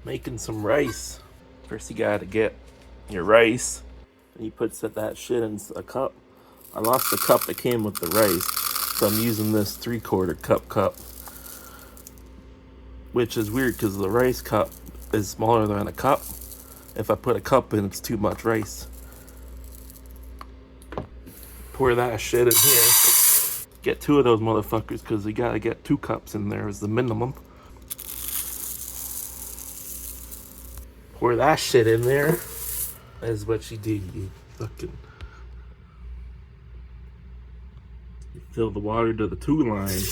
Making some rice. First you gotta get your rice, and you put that shit in a cup. I lost the cup that came with the rice, so I'm using this 3/4 cup, which is weird because the rice cup is smaller than a cup. If I put a cup in, it's too much rice. Pour that shit in here. Get 2 of those motherfuckers because you gotta get 2 cups in there is the minimum. Pour that shit in there. That's what you do. You fucking fill the water to the 2 line.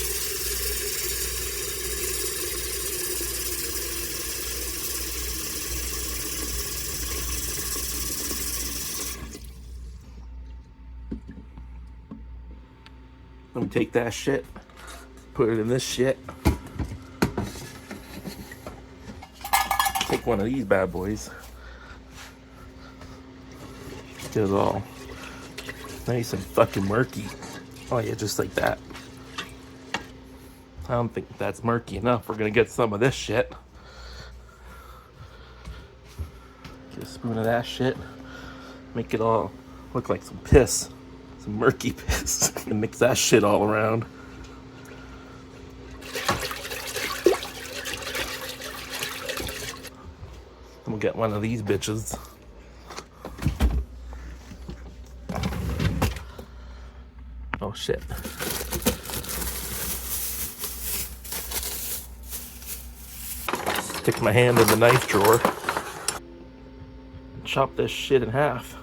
Let me take that shit, put it in this shit. Take one of these bad boys. Get it all nice and fucking murky. Oh yeah, just like that. I don't think that's murky enough. We're gonna get some of this shit. Get a spoon of that shit. Make it all look like some piss. Some murky piss. And mix that shit all around. I'm gonna get one of these bitches. Oh shit. Stick my hand in the knife drawer. Chop this shit in half.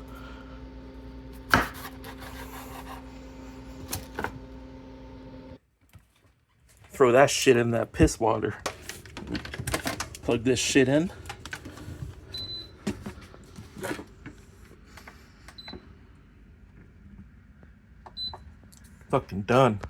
Throw that shit in that piss water. Plug this shit in. Fucking done.